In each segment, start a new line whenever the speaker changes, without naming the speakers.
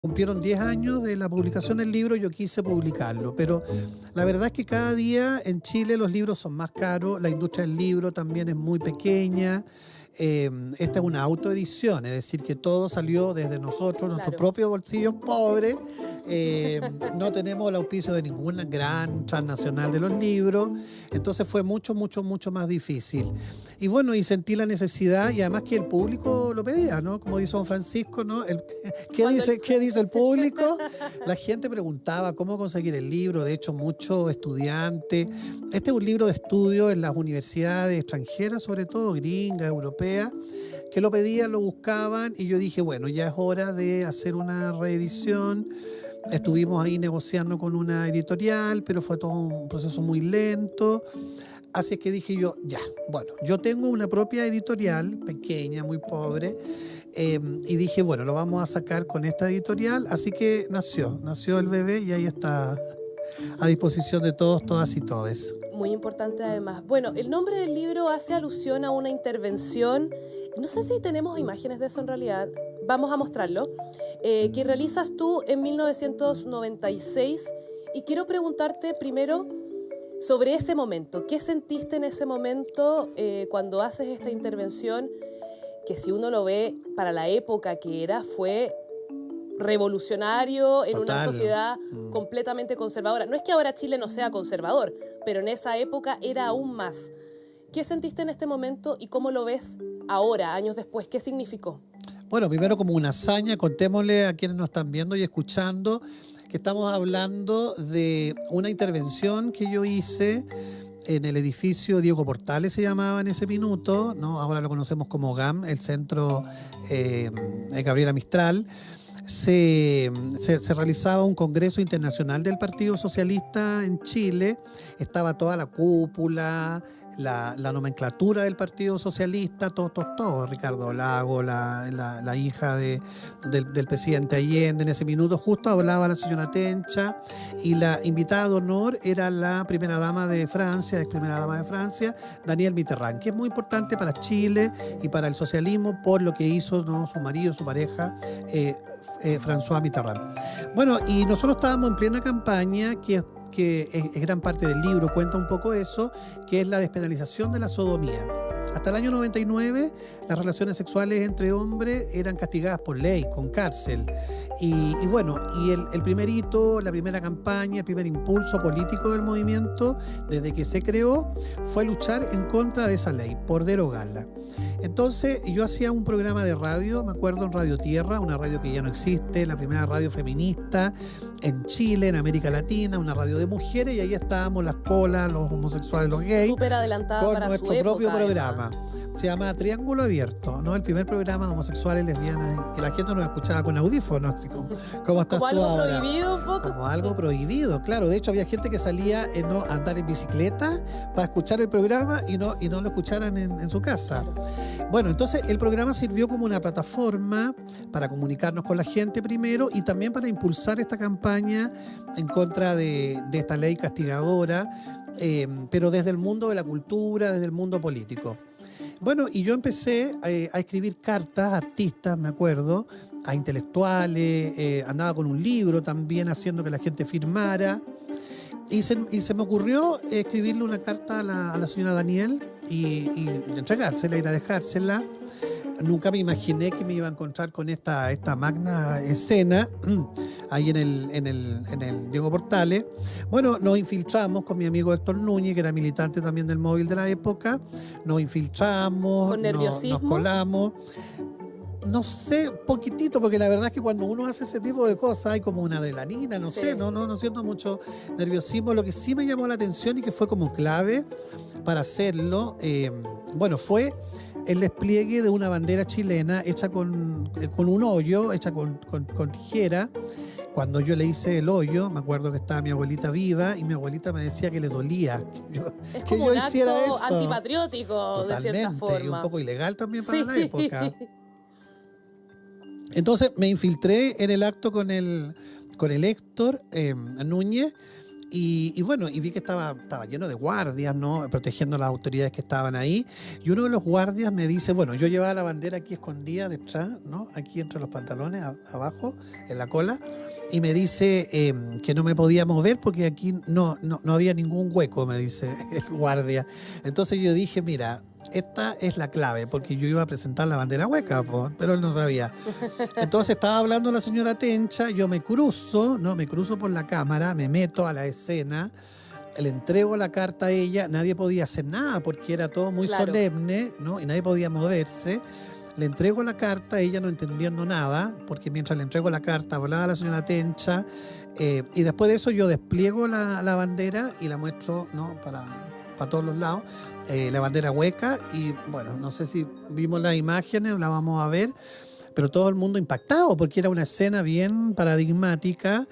Cumplieron 10 años de la publicación del libro, yo quise publicarlo, pero la verdad es que cada día en Chile los libros son más caros, la industria del libro también es muy pequeña. Esta es una autoedición, es decir, que todo salió desde nosotros, nuestros
Claro.
propios bolsillos pobres. No tenemos el auspicio de ninguna gran transnacional de los libros, entonces fue mucho más difícil. Y bueno, y sentí la necesidad, y además que el público lo pedía, ¿no? Como dice don Francisco, ¿no? ¿Qué dice el público? La gente preguntaba cómo conseguir el libro, de hecho muchos estudiantes. Este es un libro de estudio en las universidades extranjeras, sobre todo gringas, europeas, que lo pedían, lo buscaban, y yo dije, bueno, ya es hora de hacer una reedición. Estuvimos ahí negociando con una editorial, pero fue todo un proceso muy lento. Así es que dije yo, ya, bueno, yo tengo una propia editorial, pequeña, muy pobre, y dije, bueno, lo vamos a sacar con esta editorial. Así que nació el bebé y ahí está a disposición de todos, todas y todes.
Muy importante además. Bueno, el nombre del libro hace alusión a una intervención, no sé si tenemos imágenes de eso en realidad, vamos a mostrarlo, que realizas tú en 1996, y quiero preguntarte primero sobre ese momento. ¿Qué sentiste en ese momento cuando haces esta intervención, que si uno lo ve para la época que era, fue revolucionario en una sociedad completamente conservadora? No es que ahora Chile no sea conservador, pero en esa época era aún más. ¿Qué sentiste en este momento y cómo lo ves ahora, años después? ¿Qué significó?
Bueno, primero como una hazaña, contémosle a quienes nos están viendo y escuchando que estamos hablando de una intervención que yo hice en el edificio Diego Portales, se llamaba en ese minuto, ¿no? Ahora lo conocemos como GAM, el Centro Gabriela Mistral. Se realizaba un congreso internacional del Partido Socialista en Chile, estaba toda la cúpula, la nomenclatura del Partido Socialista, todo, Ricardo Lago, la hija del presidente Allende, en ese minuto justo hablaba la señora Tencha, y la invitada de honor era la primera dama de Francia, ex primera dama de Francia, Danielle Mitterrand, que es muy importante para Chile y para el socialismo por lo que hizo, ¿no?, su marido, su pareja, François Mitterrand. Bueno, y nosotros estábamos en plena campaña que es gran parte del libro, cuenta un poco eso, que es la despenalización de la sodomía. Hasta el año 99, las relaciones sexuales entre hombres eran castigadas por ley, con cárcel. Y bueno, y el primer hito, la primera campaña, el primer impulso político del movimiento, desde que se creó, fue luchar en contra de esa ley, por derogarla. Entonces, yo hacía un programa de radio, me acuerdo, en Radio Tierra, una radio que ya no existe, la primera radio feminista en Chile, en América Latina, una radio de mujeres, y ahí estábamos las colas, los homosexuales, los gays,
súper adelantada
con
para
nuestro
su época,
propio programa.
además.
Se llama Triángulo Abierto, ¿no? El primer programa de homosexuales, lesbianas, que la gente nos escuchaba con audífonos, así como estás
Como
tú
algo
ahora.
prohibido un poco.
Como algo prohibido, claro. De hecho, había gente que salía ¿no?, a andar en bicicleta para escuchar el programa y no lo escucharan en su casa. Bueno, entonces el programa sirvió como una plataforma para comunicarnos con la gente primero, y también para impulsar esta campaña en contra de esta ley castigadora, pero desde el mundo de la cultura, desde el mundo político. Bueno, y yo empecé a escribir cartas a artistas, me acuerdo, a intelectuales, andaba con un libro también haciendo que la gente firmara. Y se me ocurrió escribirle una carta a la señora Danielle y entregársela, ir a dejársela. Nunca me imaginé que me iba a encontrar con esta magna escena ahí en el Diego Portales. Bueno, nos infiltramos con mi amigo Héctor Núñez, que era militante también del Móvil de la época. Nos infiltramos,
¿Con nerviosismo?
nos colamos. No sé, poquitito, porque la verdad es que cuando uno hace ese tipo de cosas hay como una adrenalina, no sé, no siento mucho nerviosismo. Lo que sí me llamó la atención y que fue como clave para hacerlo, bueno, fue el despliegue de una bandera chilena hecha con un hoyo, hecha con tijera. Cuando yo le hice el hoyo, me acuerdo que estaba mi abuelita viva y mi abuelita me decía que le dolía
Es
que
como
yo
un
hiciera
acto
eso.
antipatriótico,
Totalmente,
de cierta forma.
y un poco ilegal también para la época. Entonces me infiltré en el acto con el Héctor Núñez, Y bueno, y vi que estaba lleno de guardias, ¿no? Protegiendo a las autoridades que estaban ahí. Y uno de los guardias me dice, bueno, yo llevaba la bandera aquí escondida detrás, ¿no? Aquí entre los pantalones, abajo, en la cola. Y me dice que no me podía mover porque aquí no había ningún hueco, me dice el guardia. Entonces yo dije, mira, esta es la clave, porque yo iba a presentar la bandera hueca, pero él no sabía. Entonces estaba hablando la señora Tencha, yo me cruzo, ¿no? Me cruzo por la cámara, me meto a la escena, le entrego la carta a ella, nadie podía hacer nada porque era todo muy solemne, ¿no? Y nadie podía moverse. Le entrego la carta, ella no entendiendo nada, porque mientras le entrego la carta hablaba la señora Tencha, y después de eso yo despliego la bandera y la muestro, ¿no? para todos los lados, la bandera hueca, y bueno, no sé si vimos las imágenes, la vamos a ver, pero todo el mundo impactado, porque era una escena bien paradigmática.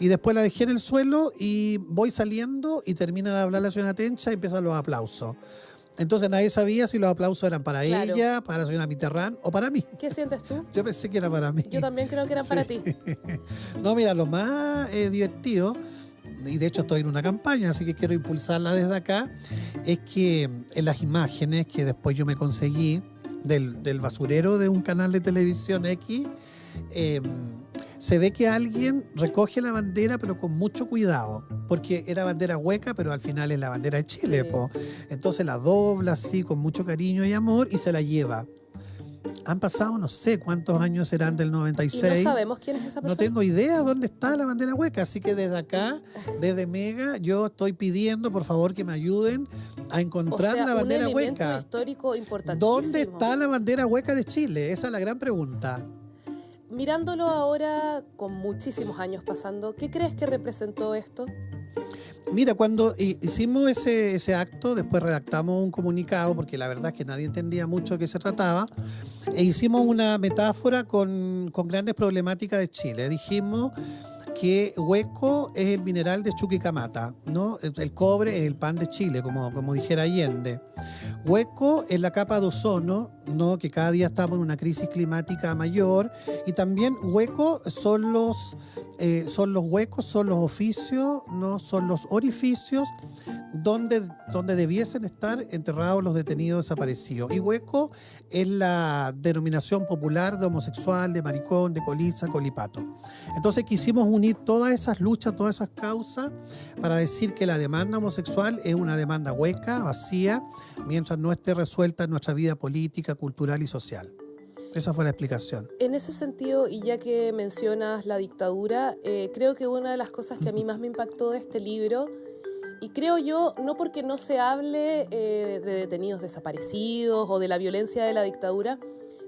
Y después la dejé en el suelo y voy saliendo y termina de hablar la señora Tencha y empiezan los aplausos. Entonces nadie sabía si los aplausos eran para ella, para la señora Mitterrand o para mí.
¿Qué sientes tú?
Yo pensé que era para mí.
Yo también creo que eran para ti.
No, mira, lo más divertido, y de hecho estoy en una campaña, así que quiero impulsarla desde acá, es que en las imágenes que después yo me conseguí del basurero de un canal de televisión X, se ve que alguien recoge la bandera pero con mucho cuidado, porque era bandera hueca, pero al final es la bandera de Chile, po. Entonces la dobla así con mucho cariño y amor y se la lleva. Han pasado no sé cuántos años serán del 96.
Y no sabemos quién es esa persona.
No tengo idea dónde está la bandera hueca, así que desde acá, desde Mega, yo estoy pidiendo por favor que me ayuden a encontrar la bandera hueca.
Un elemento histórico importantísimo.
¿Dónde está la bandera hueca de Chile? Esa es la gran pregunta.
Mirándolo ahora, con muchísimos años pasando, ¿qué crees que representó esto?
Mira, cuando hicimos ese acto, después redactamos un comunicado, porque la verdad es que nadie entendía mucho de qué se trataba, e hicimos una metáfora con grandes problemáticas de Chile. Dijimos que hueco es el mineral de Chuquicamata, ¿no? El cobre es el pan de Chile, como dijera Allende. Hueco es la capa de ozono, ¿no? Que cada día estamos en una crisis climática mayor. Y también hueco son los huecos, son los oficios, ¿no? Son los orificios donde debiesen estar enterrados los detenidos desaparecidos. Y hueco es la denominación popular de homosexual, de maricón, de coliza, colipato. Entonces quisimos unir todas esas luchas, todas esas causas para decir que la demanda homosexual es una demanda hueca, vacía, mientras no esté resuelta en nuestra vida política, cultural y social. Esa fue la explicación.
En ese sentido, y ya que mencionas la dictadura, creo que una de las cosas que a mí más me impactó de este libro, y creo yo, no porque no se hable de detenidos desaparecidos o de la violencia de la dictadura,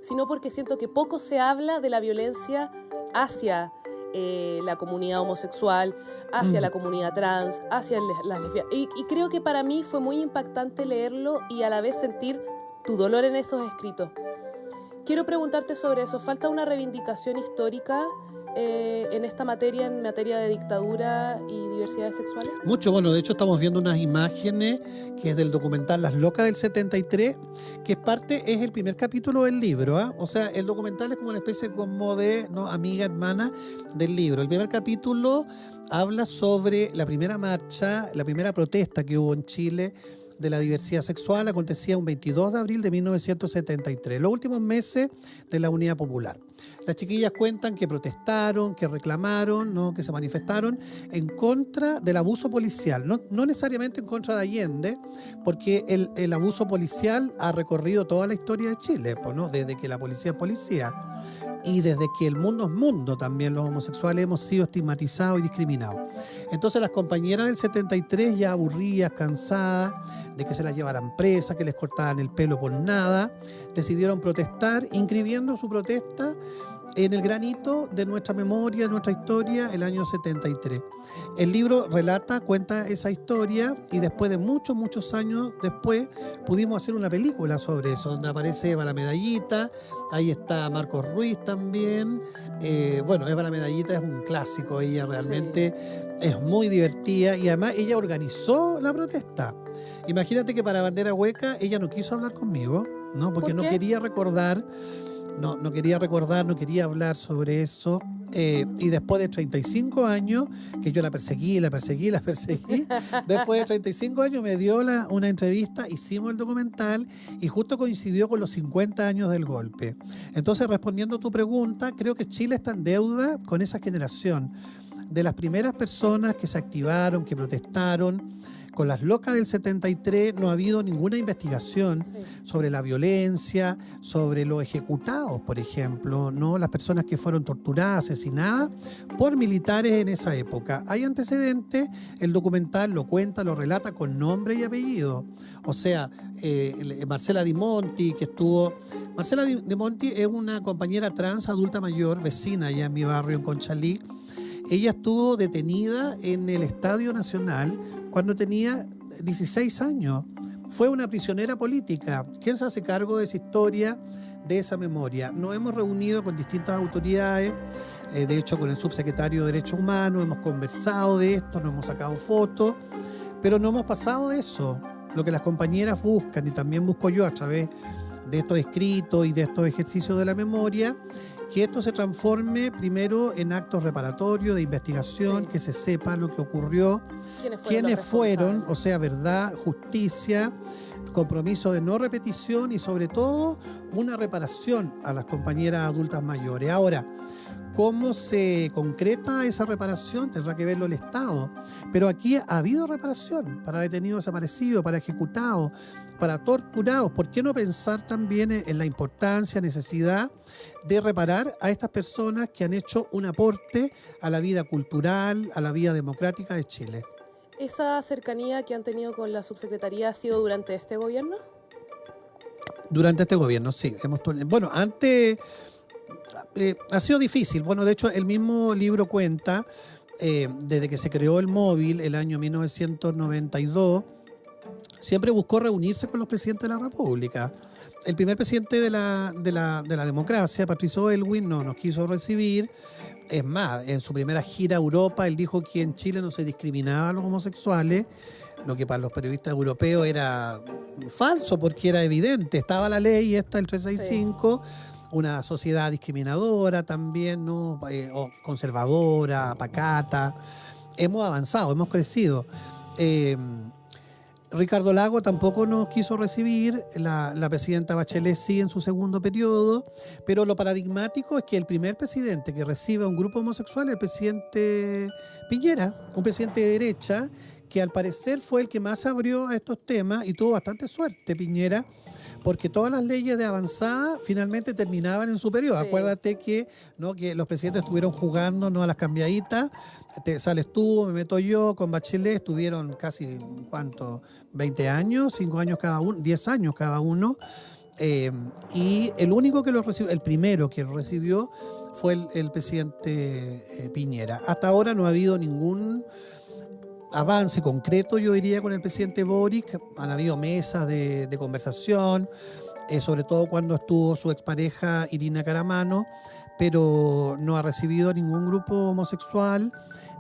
sino porque siento que poco se habla de la violencia hacia la comunidad homosexual, hacia la comunidad trans, hacia las lesbianas. Y creo que para mí fue muy impactante leerlo y a la vez sentir tu dolor en esos escritos. Quiero preguntarte sobre eso. ¿Falta una reivindicación histórica en esta materia, en materia de dictadura y diversidades sexuales?
Mucho, bueno, de hecho estamos viendo unas imágenes que es del documental Las Locas del 73, que es el primer capítulo del libro, ¿eh? O sea, el documental es como una especie como de, ¿no?, amiga, hermana del libro. El primer capítulo habla sobre la primera marcha, la primera protesta que hubo en Chile de la diversidad sexual, acontecía un 22 de abril de 1973, los últimos meses de la Unidad Popular. Las chiquillas cuentan que protestaron, que reclamaron, ¿no?, que se manifestaron en contra del abuso policial, no necesariamente en contra de Allende, porque el abuso policial ha recorrido toda la historia de Chile, ¿no?, desde que la policía es policía. Y desde que el mundo es mundo, también los homosexuales hemos sido estigmatizados y discriminados. Entonces las compañeras del 73, ya aburridas, cansadas de que se las llevaran presas, que les cortaban el pelo por nada, decidieron protestar, inscribiendo su protesta en el granito de nuestra memoria, de nuestra historia, el año 73. El libro cuenta esa historia, y después de muchos, muchos años después pudimos hacer una película sobre eso, donde aparece Eva la Medallita, ahí está Marcos Ruiz también. Bueno, Eva la Medallita es un clásico, ella realmente es muy divertida, y además ella organizó la protesta. Imagínate que para Bandera Hueca ella no quiso hablar conmigo, ¿no? Porque no quería recordar. No quería hablar sobre eso. Y después de 35 años, que yo la perseguí, después de 35 años me dio una entrevista, hicimos el documental y justo coincidió con los 50 años del golpe. Entonces, respondiendo a tu pregunta, creo que Chile está en deuda con esa generación de las primeras personas que se activaron, que protestaron. Con las locas del 73 no ha habido ninguna investigación sobre la violencia, sobre los ejecutados, por ejemplo, ¿no? Las personas que fueron torturadas, asesinadas por militares en esa época. Hay antecedentes, el documental lo cuenta, lo relata con nombre y apellido. O sea, Marcela Di Monti, que estuvo... Marcela Di Monti es una compañera trans adulta mayor, vecina allá en mi barrio, en Conchalí. Ella estuvo detenida en el Estadio Nacional cuando tenía 16 años. Fue una prisionera política. ¿Quién se hace cargo de esa historia, de esa memoria? Nos hemos reunido con distintas autoridades, de hecho con el subsecretario de Derechos Humanos, hemos conversado de esto, nos hemos sacado fotos, pero no hemos pasado de eso. Lo que las compañeras buscan, y también busco yo a través de estos escritos y de estos ejercicios de la memoria, que esto se transforme primero en actos reparatorios, de investigación, que se sepa lo que ocurrió, quiénes fueron, o sea, verdad, justicia, compromiso de no repetición y sobre todo una reparación a las compañeras adultas mayores. Ahora, ¿cómo se concreta esa reparación? Tendrá que verlo el Estado. Pero aquí ha habido reparación para detenidos desaparecidos, para ejecutados, para torturados. ¿Por qué no pensar también en la importancia, necesidad de reparar a estas personas que han hecho un aporte a la vida cultural, a la vida democrática de Chile?
¿Esa cercanía que han tenido con la subsecretaría ha sido durante este gobierno?
Durante este gobierno, sí. Bueno, antes... ha sido difícil. Bueno, de hecho, el mismo libro cuenta, desde que se creó el móvil, el año 1992, siempre buscó reunirse con los presidentes de la República. El primer presidente de la democracia, Patricio Aylwin, no nos quiso recibir. Es más, en su primera gira a Europa, él dijo que en Chile no se discriminaba a los homosexuales, lo que para los periodistas europeos era falso, porque era evidente. Estaba la ley esta, el 365, una sociedad discriminadora también, ¿no? Conservadora, pacata. Hemos avanzado, hemos crecido. Ricardo Lagos tampoco nos quiso recibir, la presidenta Bachelet sigue en su segundo periodo, pero lo paradigmático es que el primer presidente que recibe a un grupo homosexual es el presidente Piñera, un presidente de derecha, que al parecer fue el que más abrió a estos temas y tuvo bastante suerte Piñera, porque todas las leyes de avanzada finalmente terminaban en su periodo. Sí. Acuérdate que los presidentes estuvieron jugando, ¿no?, a las cambiaditas. Sales tú, me meto yo, con Bachelet estuvieron casi, ¿cuánto? 20 años, 5 años cada uno, 10 años cada uno. Y el único que lo recibió, el primero que lo recibió fue el presidente Piñera. Hasta ahora no ha habido ningún avance concreto, yo diría, con el presidente Boric. Han habido mesas de conversación, sobre todo cuando estuvo su expareja Irina Caramano, pero no ha recibido ningún grupo homosexual,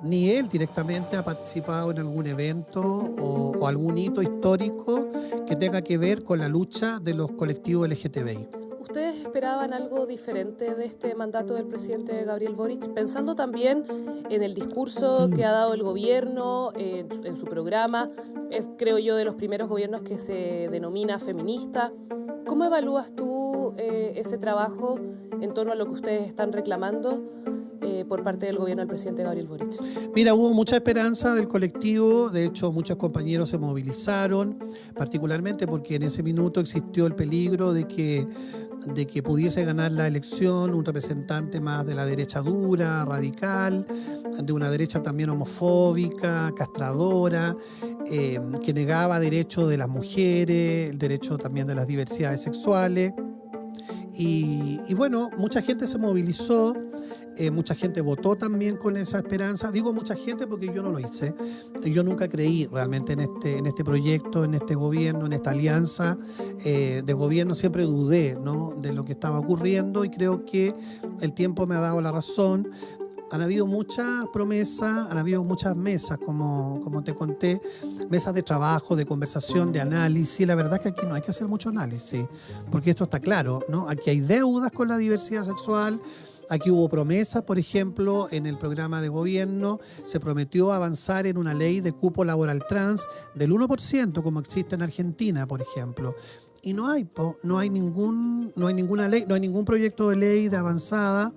ni él directamente ha participado en algún evento o algún hito histórico que tenga que ver con la lucha de los colectivos LGTBI.
¿Ustedes esperaban algo diferente de este mandato del presidente Gabriel Boric? Pensando también en el discurso que ha dado el gobierno, en su programa, es, creo yo, de los primeros gobiernos que se denomina feminista. ¿Cómo evalúas tú ese trabajo en torno a lo que ustedes están reclamando por parte del gobierno del presidente Gabriel Boric?
Mira, hubo mucha esperanza del colectivo, de hecho muchos compañeros se movilizaron, particularmente porque en ese minuto existió el peligro de que pudiese ganar la elección un representante más de la derecha dura, radical, de una derecha también homofóbica, castradora, que negaba derechos de las mujeres, el derecho también de las diversidades sexuales. Y bueno, mucha gente se movilizó, mucha gente votó también con esa esperanza. Digo mucha gente porque yo no lo hice. Yo nunca creí realmente en este proyecto, en este gobierno, en esta alianza de gobierno. Siempre dudé, ¿no?, de lo que estaba ocurriendo y creo que el tiempo me ha dado la razón. Han habido muchas promesas, han habido muchas mesas, como te conté, mesas de trabajo, de conversación, de análisis. La verdad es que aquí no hay que hacer mucho análisis, porque esto está claro, ¿no? Aquí hay deudas con la diversidad sexual, Aquí hubo promesas, por ejemplo, en el programa de gobierno se prometió avanzar en una ley de cupo laboral trans del 1%, como existe en Argentina, por ejemplo. Y no hay ninguna ley, no hay ningún proyecto de ley de avanzada.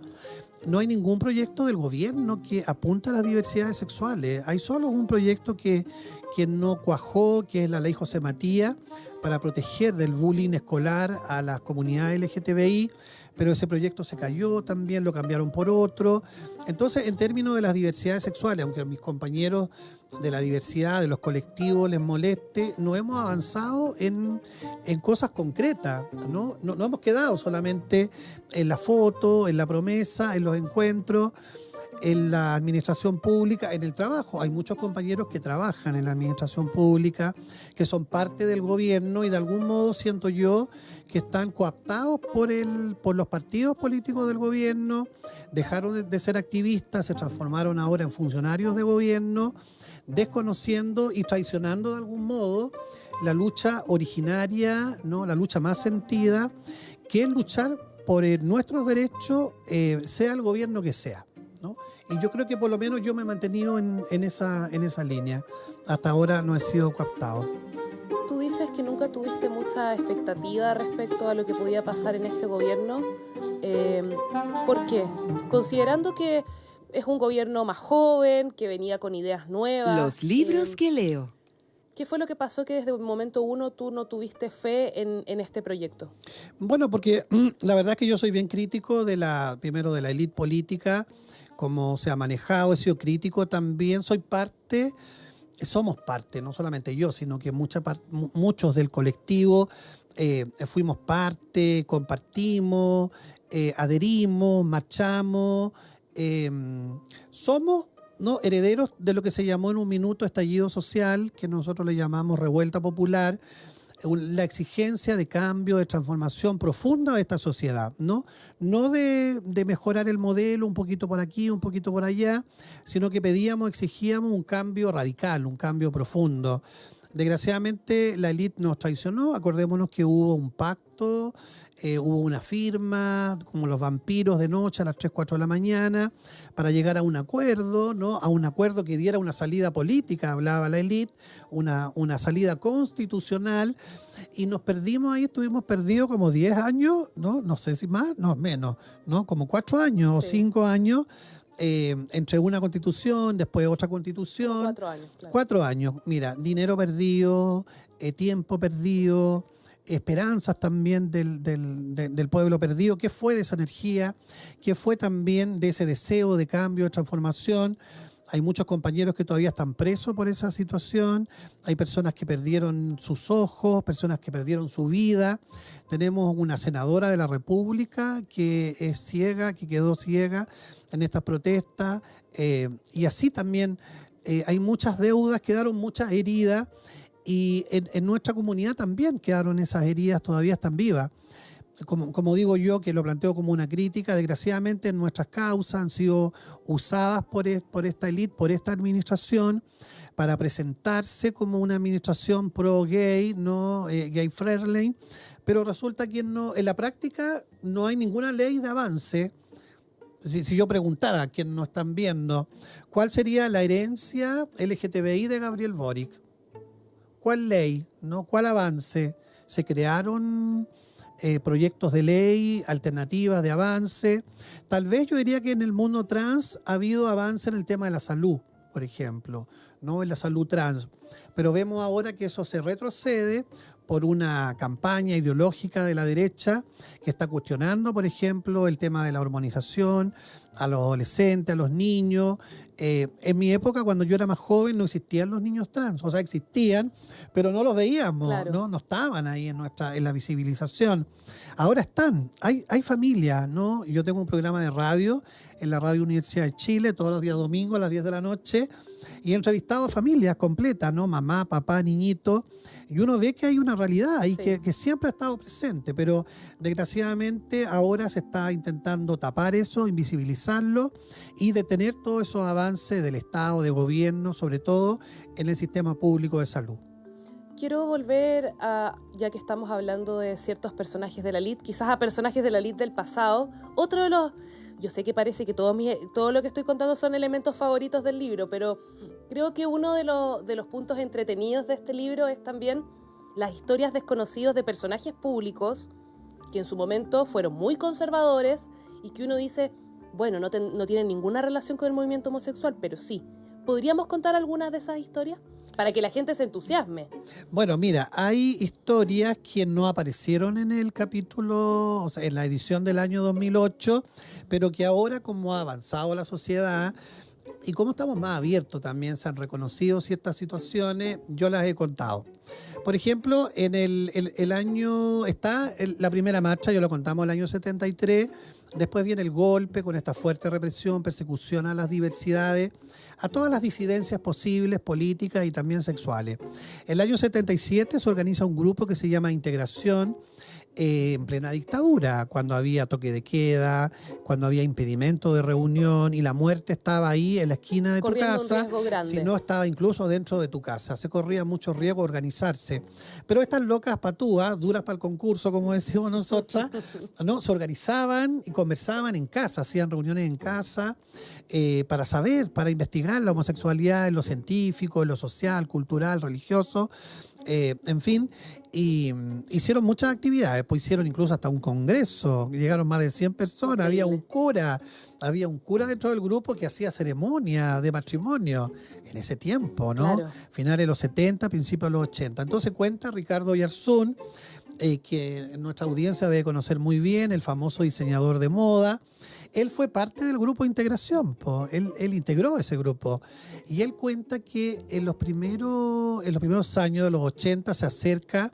No hay ningún proyecto del gobierno que apunta a las diversidades sexuales. Hay solo un proyecto que no cuajó, que es la ley José Matías, para proteger del bullying escolar a las comunidades LGTBI, pero ese proyecto se cayó también, lo cambiaron por otro. Entonces, en términos de las diversidades sexuales, aunque a mis compañeros de la diversidad, de los colectivos les moleste, no hemos avanzado en cosas concretas, ¿no? No hemos quedado solamente en la foto, en la promesa, en los encuentros, en la administración pública, en el trabajo. Hay muchos compañeros que trabajan en la administración pública, que son parte del gobierno y de algún modo siento yo que están cooptados por los partidos políticos del gobierno, dejaron de ser activistas, se transformaron ahora en funcionarios de gobierno, desconociendo y traicionando de algún modo la lucha originaria, ¿no? La lucha más sentida, que es luchar por nuestros derechos, sea el gobierno que sea, ¿no? Y yo creo que por lo menos yo me he mantenido en esa línea. Hasta ahora no he sido cooptado.
Tú dices que nunca tuviste mucha expectativa respecto a lo que podía pasar en este gobierno. ¿Por qué? Considerando que es un gobierno más joven, que venía con ideas nuevas.
Los libros que leo.
¿Qué fue lo que pasó que desde el momento uno tú no tuviste fe en este proyecto?
Bueno, porque la verdad es que yo soy bien crítico primero de la élite política, cómo se ha manejado, he sido crítico también, somos parte, no solamente yo, sino que muchos del colectivo fuimos parte, compartimos, adherimos, marchamos, somos, ¿no?, herederos de lo que se llamó en un minuto estallido social, que nosotros le llamamos revuelta popular, la exigencia de cambio, de transformación profunda de esta sociedad, ¿no? No de mejorar el modelo un poquito por aquí, un poquito por allá, sino que exigíamos un cambio radical, un cambio profundo. Desgraciadamente la élite nos traicionó, acordémonos que hubo un pacto, hubo una firma, como los vampiros de noche a las 3, 4 de la mañana, para llegar a un acuerdo, ¿no? A un acuerdo que diera una salida política, hablaba la élite, una salida constitucional, y nos perdimos ahí, estuvimos perdidos como 10 años, no sé si más, no, menos, ¿no? Como 4 años o 5 años, entre una constitución, después otra constitución.
4 años, claro.
4 años, mira, dinero perdido, tiempo perdido, esperanzas también del pueblo perdido. ¿Qué fue de esa energía? ¿Qué fue también de ese deseo de cambio, de transformación? Hay muchos compañeros que todavía están presos por esa situación. Hay personas que perdieron sus ojos, personas que perdieron su vida. Tenemos una senadora de la República que es ciega, que quedó ciega en estas protestas. Y así también hay muchas deudas, quedaron muchas heridas. Y en nuestra comunidad también quedaron esas heridas, todavía están vivas. Como digo yo, que lo planteo como una crítica, desgraciadamente nuestras causas han sido usadas por esta élite, por esta administración, para presentarse como una administración pro-gay, no gay-friendly, pero resulta que en la práctica no hay ninguna ley de avance. Si yo preguntara a quienes nos están viendo, ¿cuál sería la herencia LGTBI de Gabriel Boric? ¿Cuál ley? ¿No? ¿Cuál avance? ¿Se crearon proyectos de ley, alternativas de avance? Tal vez yo diría que en el mundo trans ha habido avance en el tema de la salud, por ejemplo, ¿no? En la salud trans. Pero vemos ahora que eso se retrocede por una campaña ideológica de la derecha que está cuestionando, por ejemplo, el tema de la hormonización a los adolescentes, a los niños. En mi época, cuando yo era más joven, no existían los niños trans. O sea, existían, pero no los veíamos, claro. No estaban ahí en la visibilización. Ahora están. Hay familias, ¿no? Yo tengo un programa de radio en la Radio Universidad de Chile todos los días domingos a las 10 de la noche y he entrevistado a familias completas, ¿no? Mamá, papá, niñito. Y uno ve que hay una realidad ahí que siempre ha estado presente, pero desgraciadamente ahora se está intentando tapar eso, invisibilizarlo y detener todos esos avances del Estado, de gobierno, sobre todo en el sistema público de salud.
Quiero volver ya que estamos hablando de ciertos personajes de la élite, quizás a personajes de la élite del pasado. Otro de los yo sé que parece que todo lo que estoy contando son elementos favoritos del libro, pero creo que uno de los puntos entretenidos de este libro es también las historias desconocidas de personajes públicos que en su momento fueron muy conservadores y que uno dice, bueno, no tienen ninguna relación con el movimiento homosexual, pero sí. ¿Podríamos contar algunas de esas historias? Para que la gente se entusiasme.
Bueno, mira, hay historias que no aparecieron en el capítulo, o sea, en la edición del año 2008, pero que ahora, como ha avanzado la sociedad y como estamos más abiertos también, se han reconocido ciertas situaciones, yo las he contado. Por ejemplo, en el año, la primera marcha, yo lo contamos el año 73, después viene el golpe con esta fuerte represión, persecución a las diversidades, a todas las disidencias posibles, políticas y también sexuales. El año 77 se organiza un grupo que se llama Integración, en plena dictadura, cuando había toque de queda, cuando había impedimento de reunión y la muerte estaba ahí en la esquina de tu casa,
un riesgo grande.
si no estaba incluso dentro de tu casa. Se corría mucho riesgo organizarse. Pero estas locas patúas, duras para el concurso, como decimos nosotras, ¿no? Se organizaban y conversaban en casa, hacían reuniones en casa para saber, para investigar la homosexualidad en lo científico, en lo social, cultural, religioso. En fin, y hicieron muchas actividades, pues hicieron incluso hasta un congreso, llegaron más de 100 personas, había un cura dentro del grupo que hacía ceremonia de matrimonio en ese tiempo, ¿no?
Claro.
Finales de los 70, principios de los 80. Entonces cuenta Ricardo Oyarzún, que nuestra audiencia debe conocer muy bien, el famoso diseñador de moda. Él fue parte del grupo de Integración, él integró ese grupo. Y él cuenta que en los primeros años de los 80 se acerca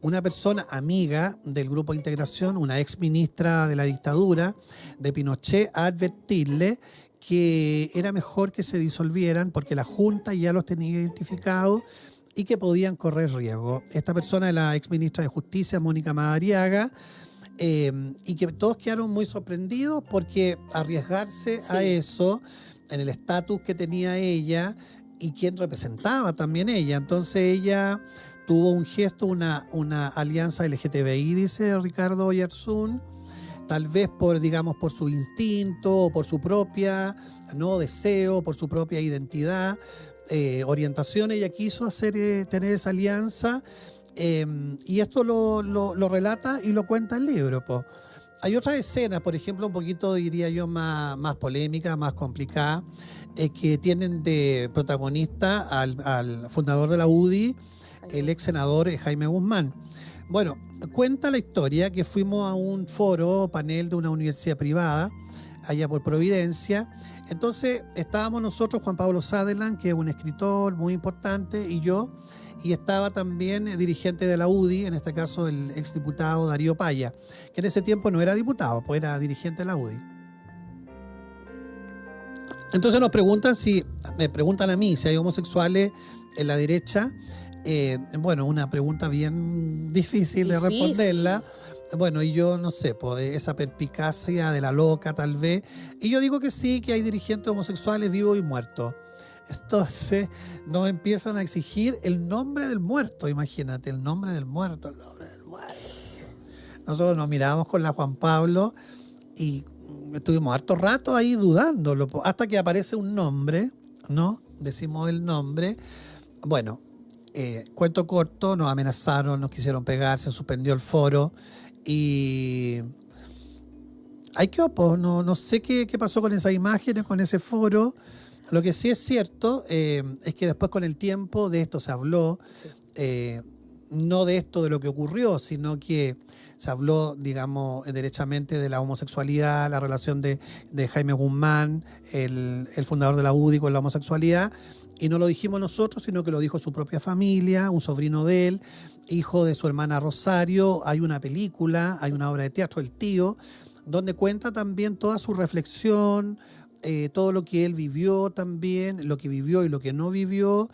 una persona amiga del grupo de Integración, una ex ministra de la dictadura de Pinochet, a advertirle que era mejor que se disolvieran porque la Junta ya los tenía identificados y que podían correr riesgo. Esta persona es la ex ministra de Justicia, Mónica Madariaga, y que todos quedaron muy sorprendidos porque arriesgarse a eso, en el estatus que tenía ella y quien representaba también ella. Entonces ella tuvo un gesto, una alianza LGTBI, dice Ricardo Oyarzún, tal vez por su instinto o por su propia deseo, por su propia identidad, orientación. Ella quiso tener esa alianza. Y esto lo relata y lo cuenta el libro, po. Hay otras escenas, por ejemplo, un poquito, diría yo, más polémicas, más complicadas, que tienen de protagonista al fundador de la UDI, el ex senador Jaime Guzmán. Bueno, cuenta la historia que fuimos a un panel de una universidad privada, allá por Providencia. Entonces estábamos nosotros, Juan Pablo Sutherland, que es un escritor muy importante, y yo, y estaba también el dirigente de la UDI, en este caso el exdiputado Darío Paya, que en ese tiempo no era diputado, pues era dirigente de la UDI. Entonces me preguntan a mí si hay homosexuales en la derecha. Bueno, una pregunta bien difícil de responderla. Bueno, y yo no sé, pues esa perspicacia de la loca tal vez. Y yo digo que sí, que hay dirigentes homosexuales vivos y muertos. Entonces nos empiezan a exigir el nombre del muerto, imagínate, el nombre del muerto. Nosotros nos mirábamos con la Juan Pablo y estuvimos harto rato ahí dudándolo, hasta que aparece un nombre, ¿no? Decimos el nombre. Bueno, cuento corto, nos amenazaron, nos quisieron pegar, se suspendió el foro y hay que no sé qué pasó con esas imágenes, con ese foro. Lo que sí es cierto es que después con el tiempo de esto se habló, no de esto de lo que ocurrió, sino que se habló, digamos, derechamente de la homosexualidad, la relación de Jaime Guzmán, el fundador de la UDI, con la homosexualidad, y no lo dijimos nosotros, sino que lo dijo su propia familia, un sobrino de él, hijo de su hermana Rosario. Hay una película, hay una obra de teatro, El Tío, donde cuenta también toda su reflexión, todo lo que él vivió también, lo que vivió y lo que no vivió,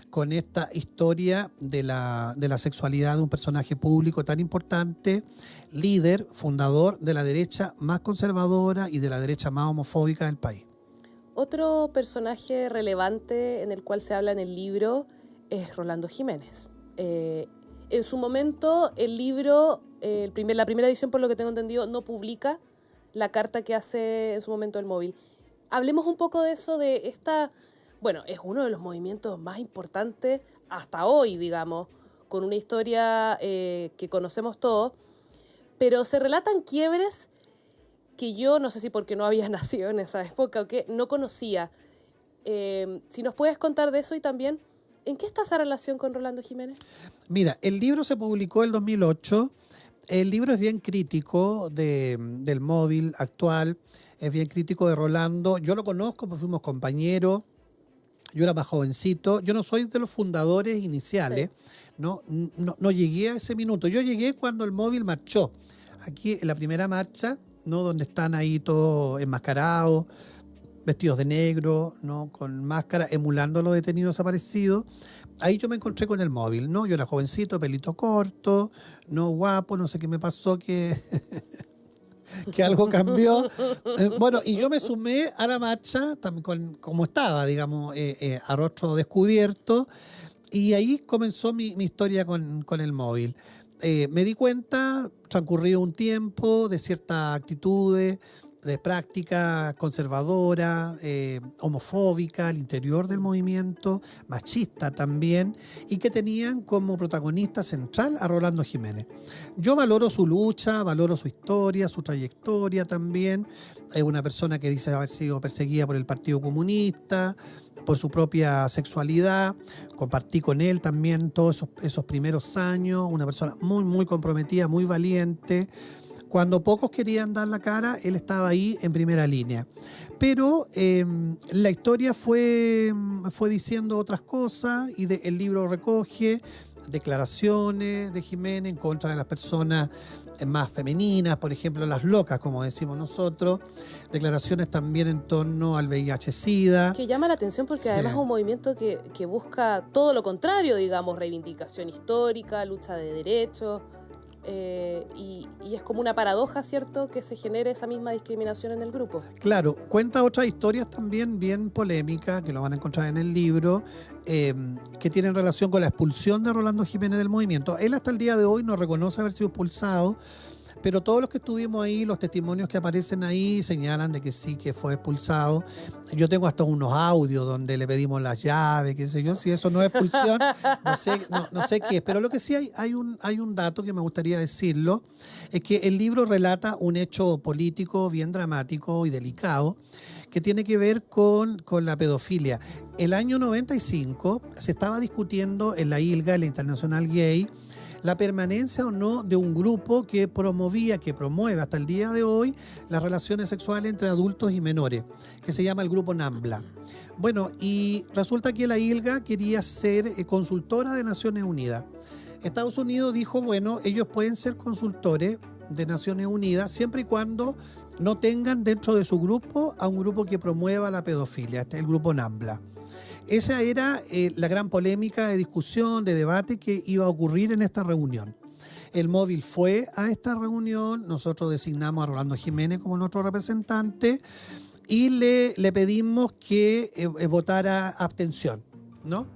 con esta historia de la sexualidad de un personaje público tan importante, líder, fundador de la derecha más conservadora y de la derecha más homofóbica del país.
Otro personaje relevante en el cual se habla en el libro es Rolando Jiménez. En su momento, el libro, la primera edición, por lo que tengo entendido, no publica la carta que hace en su momento el móvil. Hablemos un poco de eso, de esta... Bueno, es uno de los movimientos más importantes hasta hoy, digamos, con una historia que conocemos todos, pero se relatan quiebres que yo, no sé si porque no había nacido en esa época o qué, no conocía. Si nos puedes contar de eso y también, ¿en qué está esa relación con Rolando Jiménez?
Mira, el libro se publicó en el 2008. El libro es bien crítico del móvil actual, es bien crítico de Rolando. Yo lo conozco, pues fuimos compañeros. Yo era más jovencito, yo no soy de los fundadores iniciales,
Sí.
no llegué a ese minuto. Yo llegué cuando el móvil marchó. Aquí en la primera marcha, ¿no? Donde están ahí todos enmascarados, vestidos de negro, ¿no? Con máscara, emulando a los detenidos desaparecidos. Ahí yo me encontré con el móvil, ¿no? Yo era jovencito, pelito corto, no guapo, no sé qué me pasó, que algo cambió. Bueno, y yo me sumé a la marcha también como estaba, digamos, a rostro descubierto, y ahí comenzó mi historia con el móvil. Me di cuenta, transcurrido un tiempo, de ciertas actitudes, de práctica conservadora, homofóbica al interior del movimiento, machista también, y que tenían como protagonista central a Rolando Jiménez. Yo valoro su lucha, valoro su historia, su trayectoria también. Es una persona que dice haber sido perseguida por el Partido Comunista, por su propia sexualidad. Compartí con él también todos esos primeros años, una persona muy, muy comprometida, muy valiente. Cuando pocos querían dar la cara, él estaba ahí en primera línea. Pero la historia fue diciendo otras cosas y el libro recoge declaraciones de Jiménez en contra de las personas más femeninas, por ejemplo, las locas, como decimos nosotros, declaraciones también en torno al VIH-Sida.
Que llama la atención porque
Sí.
además es un movimiento que busca todo lo contrario, digamos, reivindicación histórica, lucha de derechos, y es como una paradoja, ¿cierto?, que se genere esa misma discriminación en el grupo.
Claro, cuenta otras historias también bien polémicas, que lo van a encontrar en el libro, que tienen relación con la expulsión de Rolando Jiménez del movimiento. Él hasta el día de hoy no reconoce haber sido expulsado, pero todos los que estuvimos ahí, los testimonios que aparecen ahí, señalan de que sí, que fue expulsado. Yo tengo hasta unos audios donde le pedimos las llaves, qué sé yo. Si eso no es expulsión, no sé qué es. Pero lo que sí hay un dato que me gustaría decirlo, es que el libro relata un hecho político bien dramático y delicado, que tiene que ver con la pedofilia. El año 95 se estaba discutiendo en la ILGA, en la Internacional Gay, la permanencia o no de un grupo que promueve hasta el día de hoy las relaciones sexuales entre adultos y menores, que se llama el grupo NAMBLA. Bueno, y resulta que la ILGA quería ser consultora de Naciones Unidas. Estados Unidos dijo, bueno, ellos pueden ser consultores de Naciones Unidas siempre y cuando no tengan dentro de su grupo a un grupo que promueva la pedofilia, el grupo NAMBLA. Esa era la gran polémica de discusión, de debate que iba a ocurrir en esta reunión. El móvil fue a esta reunión, nosotros designamos a Rolando Jiménez como nuestro representante y le pedimos que votara abstención, ¿no?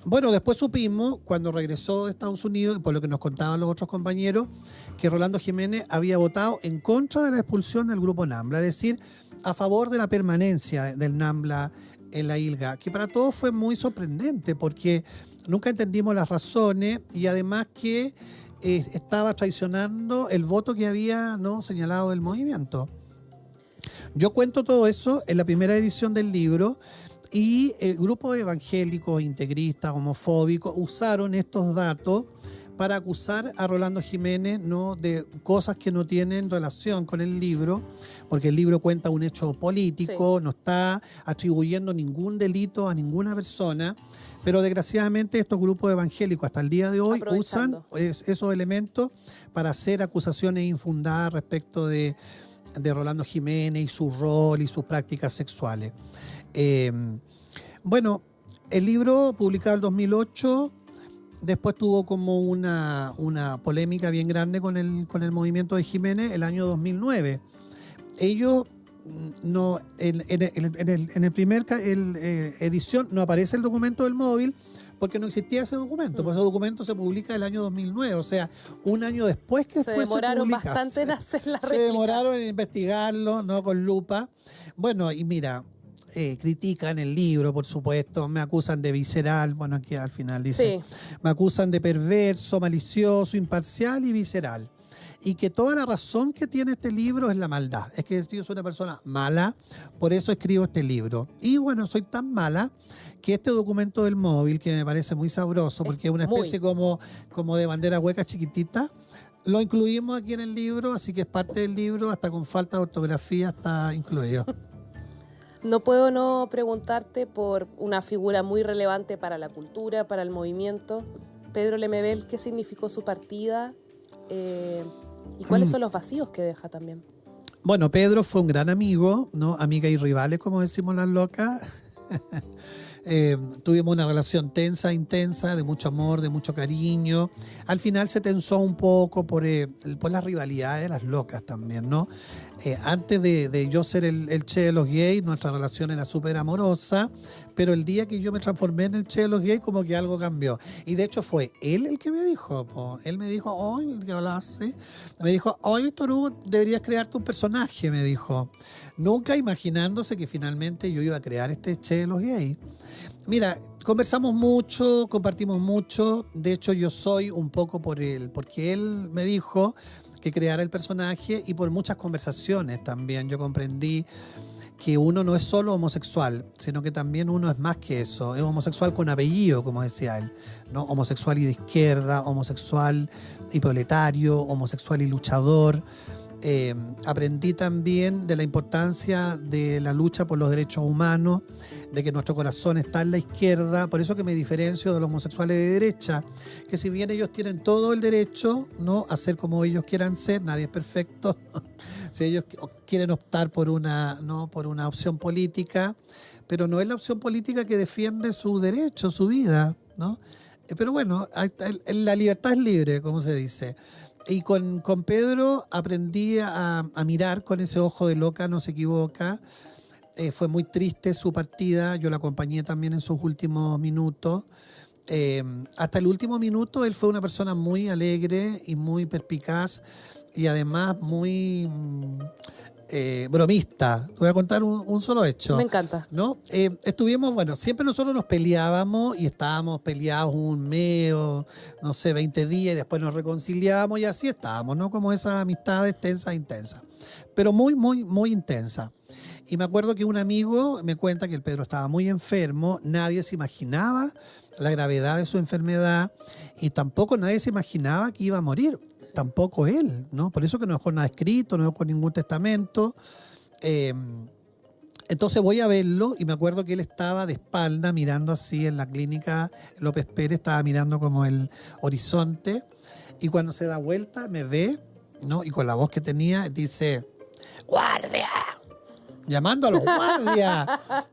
Bueno, después supimos, cuando regresó de Estados Unidos, por lo que nos contaban los otros compañeros, que Rolando Jiménez había votado en contra de la expulsión del grupo NAMBLA, es decir, a favor de la permanencia del NAMBLA en la ILGA, que para todos fue muy sorprendente porque nunca entendimos las razones y además que estaba traicionando el voto que había, ¿no?, señalado del movimiento. Yo cuento todo eso en la primera edición del libro y grupos evangélicos, integristas, homofóbicos usaron estos datos para acusar a Rolando Jiménez, ¿no?, de cosas que no tienen relación con el libro, porque el libro cuenta un hecho político, sí, no está atribuyendo ningún delito a ninguna persona, pero desgraciadamente estos grupos evangélicos hasta el día de hoy usan esos elementos para hacer acusaciones infundadas respecto de Rolando Jiménez y su rol y sus prácticas sexuales. Bueno, el libro publicado en 2008... Después tuvo como una polémica bien grande con el movimiento de Jiménez el año 2009. Ellos no, en el primer edición no aparece el documento del móvil porque no existía ese documento. Pues ese documento se publica el año 2009, o sea, un año después que
Se demoraron
publica.
bastante en hacer la
Se
réplica.
demoraron en investigarlo, ¿no? Con lupa. Bueno, y mira, critican el libro, por supuesto, me acusan de visceral, bueno, aquí al final dice,
Sí.
me acusan de perverso, malicioso, imparcial y visceral. Y que toda la razón que tiene este libro es la maldad. Es que yo soy una persona mala, por eso escribo este libro. Y bueno, soy tan mala que este documento del móvil, que me parece muy sabroso, porque es una especie como de bandera hueca chiquitita, lo incluimos aquí en el libro, así que es parte del libro, hasta con falta de ortografía está incluido.
No puedo no preguntarte por una figura muy relevante para la cultura, para el movimiento. Pedro Lemebel, ¿qué significó su partida? ¿Y cuáles son los vacíos que deja también?
Bueno, Pedro fue un gran amigo, ¿no? Amiga y rivales, como decimos las locas. Tuvimos una relación tensa, intensa, de mucho amor, de mucho cariño. Al final se tensó un poco por las rivalidades de las locas también, ¿no? Antes de yo ser el Che de los gays, nuestra relación era súper amorosa, pero el día que yo me transformé en el Che de los gays, como que algo cambió. Y de hecho fue él el que me dijo, él me dijo, hoy, ¿qué hablas? ¿Sí? Me dijo, hoy, Víctor Hugo, deberías crearte un personaje, me dijo. Nunca imaginándose que finalmente yo iba a crear este Che de los gays. Mira, conversamos mucho, compartimos mucho. De hecho, yo soy un poco por él, porque él me dijo que creara el personaje y por muchas conversaciones también yo comprendí que uno no es solo homosexual, sino que también uno es más que eso. Es homosexual con apellido, como decía él, ¿no? Homosexual y de izquierda, homosexual y proletario, homosexual y luchador. Aprendí también de la importancia de la lucha por los derechos humanos, de que nuestro corazón está en la izquierda, por eso que me diferencio de los homosexuales de derecha, que si bien ellos tienen todo el derecho, ¿no?, a ser como ellos quieran ser, nadie es perfecto, si ellos quieren optar por una opción política, pero no es la opción política que defiende su derecho, su vida, ¿no? Pero bueno, la libertad es libre, como se dice. Y con Pedro aprendí a mirar con ese ojo de loca, no se equivoca. Fue muy triste su partida, yo la acompañé también en sus últimos minutos. Hasta el último minuto él fue una persona muy alegre y muy perspicaz y además muy bromista. Voy a contar un solo hecho.
Me encanta.
¿No? Estuvimos, bueno, siempre nosotros nos peleábamos y estábamos peleados un mes o, no sé, 20 días y después nos reconciliábamos y así estábamos, ¿no? Como esas amistades tensas, intensas. Pero muy, muy, muy intensas. Y me acuerdo que un amigo me cuenta que el Pedro estaba muy enfermo, nadie se imaginaba la gravedad de su enfermedad y tampoco nadie se imaginaba que iba a morir, tampoco él, ¿no? Por eso que no dejó nada escrito, no dejó ningún testamento. Entonces voy a verlo y me acuerdo que él estaba de espalda mirando así en la clínica López Pérez, estaba mirando como el horizonte y cuando se da vuelta me ve, ¿no? Y con la voz que tenía dice, ¡guardia! Llamando a los guardias.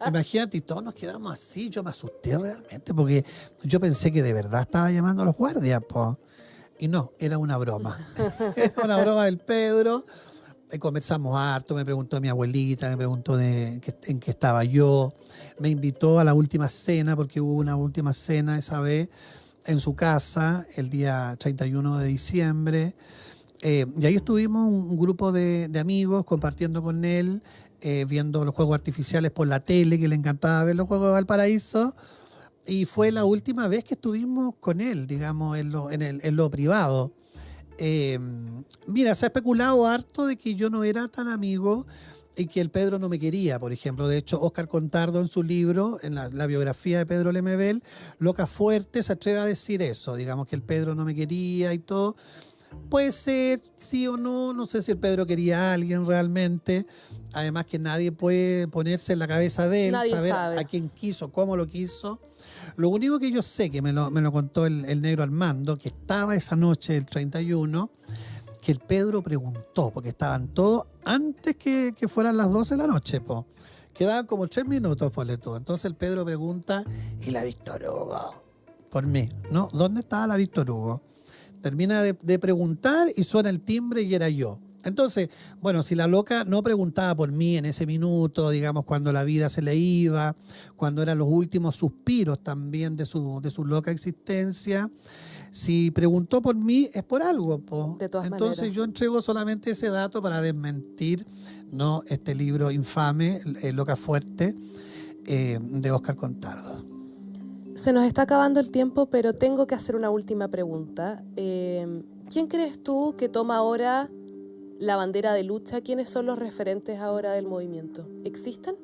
Imagínate, y todos nos quedamos así. Yo me asusté realmente porque yo pensé que de verdad estaba llamando a los guardias, po. Y no, era una broma. Era una broma del Pedro. Conversamos harto, me preguntó mi abuelita, me preguntó en qué estaba yo. Me invitó a la última cena, porque hubo una última cena esa vez en su casa, el día 31 de diciembre. Y ahí estuvimos un grupo de amigos compartiendo con él, viendo los juegos artificiales por la tele, que le encantaba ver los juegos de Valparaíso. Y fue la última vez que estuvimos con él, digamos, en lo privado. Mira, se ha especulado harto de que yo no era tan amigo y que el Pedro no me quería, por ejemplo. De hecho, Óscar Contardo en su libro, en la biografía de Pedro Lemebel, Loca Fuerte, se atreve a decir eso, digamos, que el Pedro no me quería y todo. Puede ser, sí o no, no sé si el Pedro quería a alguien realmente. Además que nadie puede ponerse en la cabeza de él,
Nadie
saber
sabe
a quién quiso, cómo lo quiso. Lo único que yo sé, que me lo contó el negro Armando, que estaba esa noche del 31, que el Pedro preguntó, porque estaban todos antes que fueran las 12 de la noche, po. Quedaban como 3 minutos, ponle todo. Entonces el Pedro pregunta, ¿y la Víctor Hugo? Por mí, ¿no? ¿Dónde estaba la Víctor Hugo? Termina de preguntar y suena el timbre y era yo. Entonces, bueno, si la loca no preguntaba por mí en ese minuto, digamos, cuando la vida se le iba, cuando eran los últimos suspiros también de su loca existencia, si preguntó por mí es por algo, po.
De todas
Entonces
maneras.
yo entrego solamente ese dato para desmentir, ¿no?, este libro infame, Loca Fuerte, de Óscar Contardo.
Se nos está acabando el tiempo, pero tengo que hacer una última pregunta. ¿Quién crees tú que toma ahora la bandera de lucha? ¿Quiénes son los referentes ahora del movimiento? ¿Existen?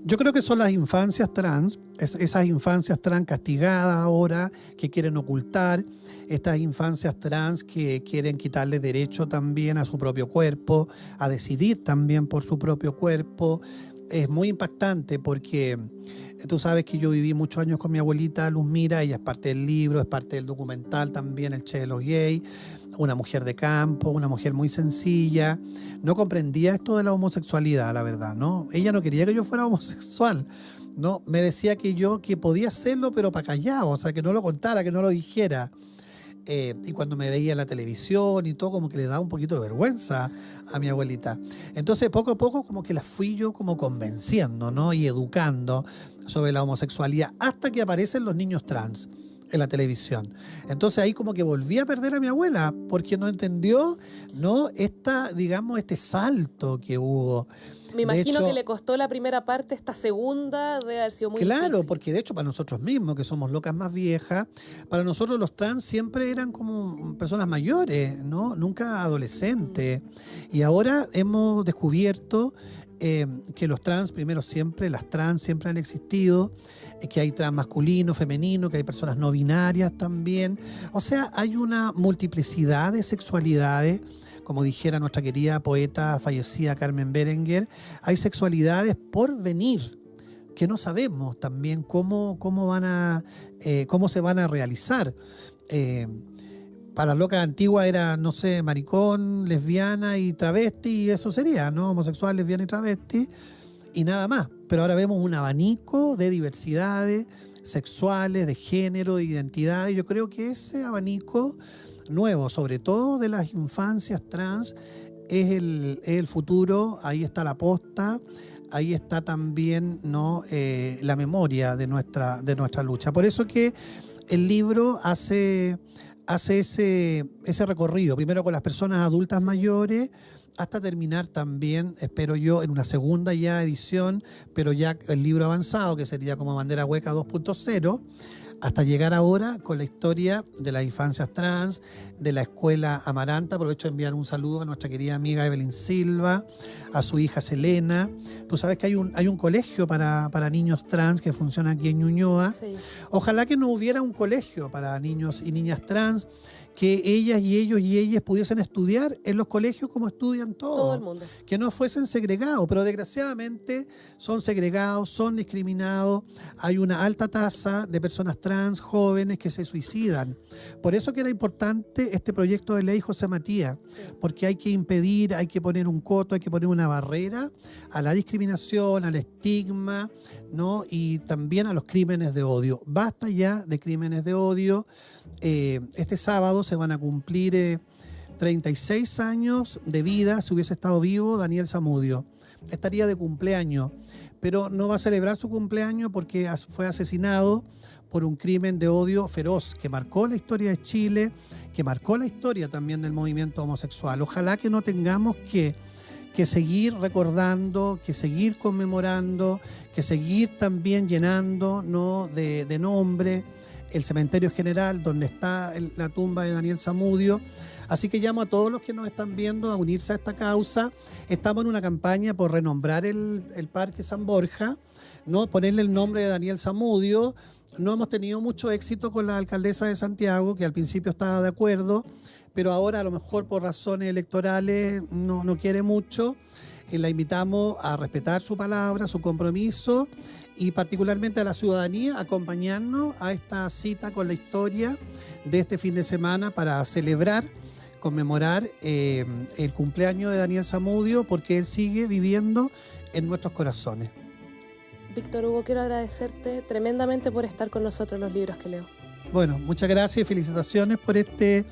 Yo creo que son las infancias trans, esas infancias trans castigadas ahora, que quieren ocultar, estas infancias trans que quieren quitarle derecho también a su propio cuerpo, a decidir también por su propio cuerpo. Es muy impactante porque tú sabes que yo viví muchos años con mi abuelita Luzmira, ella es parte del libro, es parte del documental también, El Che de los Gays, una mujer de campo, una mujer muy sencilla, no comprendía esto de la homosexualidad, la verdad, ¿no? Ella no quería que yo fuera homosexual, ¿no? Me decía que podía hacerlo, pero para callado, o sea, que no lo contara, que no lo dijera. Y cuando me veía en la televisión y todo, como que le daba un poquito de vergüenza a mi abuelita. Entonces, poco a poco, como que la fui yo como convenciendo, ¿no?, y educando sobre la homosexualidad, hasta que aparecen los niños trans en la televisión. Entonces ahí como que volví a perder a mi abuela, porque no entendió, ¿no?, digamos, este salto que hubo.
Me imagino
hecho,
que le costó la primera parte, esta segunda debe haber sido muy
claro,
difícil.
porque de hecho para nosotros mismos, que somos locas más viejas, para nosotros los trans siempre eran como personas mayores, ¿no? Nunca adolescentes. Y ahora hemos descubierto que los trans, primero siempre, las trans siempre han existido, que hay trans masculino, femenino, que hay personas no binarias también. O sea, hay una multiplicidad de sexualidades. Como dijera nuestra querida poeta fallecida Carmen Berenguer, hay sexualidades por venir que no sabemos también cómo se van a realizar. Para las locas antiguas era, no sé, maricón, lesbiana y travesti, y eso sería, ¿no? Homosexual, lesbiana y travesti, y nada más. Pero ahora vemos un abanico de diversidades sexuales, de género, de identidad, y yo creo que ese abanico nuevo, sobre todo de las infancias trans, es el futuro. Ahí está la posta, ahí está también, ¿no?, la memoria de nuestra lucha. Por eso que el libro hace ese recorrido, primero con las personas adultas mayores, hasta terminar también, espero yo, en una segunda ya edición, pero ya el libro avanzado, que sería como Bandera Hueca 2.0, hasta llegar ahora con la historia de las infancias trans, de la escuela Amaranta. Aprovecho de enviar un saludo a nuestra querida amiga Evelyn Silva, a su hija Selena. Tú sabes que hay un colegio para niños trans que funciona aquí en Ñuñoa.
Sí.
Ojalá que no hubiera un colegio para niños y niñas trans, que ellas y ellos y ellas pudiesen estudiar en los colegios como estudian todos.
Todo el mundo.
Que no fuesen segregados, pero desgraciadamente son segregados, son discriminados. Hay una alta tasa de personas trans jóvenes que se suicidan. Por eso que era importante este proyecto de ley José Matías,
Sí.
porque hay que impedir, hay que poner un coto, hay que poner una barrera a la discriminación, al estigma, ¿no?, y también a los crímenes de odio. Basta ya de crímenes de odio. Este sábado se van a cumplir 36 años de vida, si hubiese estado vivo, Daniel Zamudio. Estaría de cumpleaños, pero no va a celebrar su cumpleaños porque fue asesinado por un crimen de odio feroz que marcó la historia de Chile, que marcó la historia también del movimiento homosexual. Ojalá que no tengamos que seguir recordando, que seguir conmemorando, que seguir también llenando, ¿no?, de nombre el cementerio general donde está la tumba de Daniel Zamudio. Así que llamo a todos los que nos están viendo a unirse a esta causa. Estamos en una campaña por renombrar el Parque San Borja, ¿no?, ponerle el nombre de Daniel Zamudio. No hemos tenido mucho éxito con la alcaldesa de Santiago, que al principio estaba de acuerdo, pero ahora a lo mejor por razones electorales no quiere mucho. La invitamos a respetar su palabra, su compromiso, y particularmente a la ciudadanía a acompañarnos a esta cita con la historia de este fin de semana para celebrar, conmemorar el cumpleaños de Daniel Zamudio, porque él sigue viviendo en nuestros corazones.
Víctor Hugo, quiero agradecerte tremendamente por estar con nosotros en Los Libros que Leo.
Bueno, muchas gracias y felicitaciones por este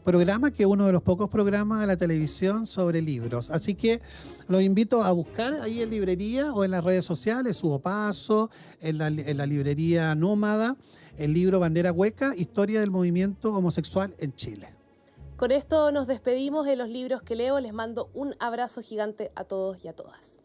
programa, que es uno de los pocos programas de la televisión sobre libros. Así que los invito a buscar ahí en librería o en las redes sociales, Hugo Paso, en la librería Nómada, el libro Bandera Hueca, Historia del movimiento homosexual en Chile.
Con esto nos despedimos de Los Libros que Leo. Les mando un abrazo gigante a todos y a todas.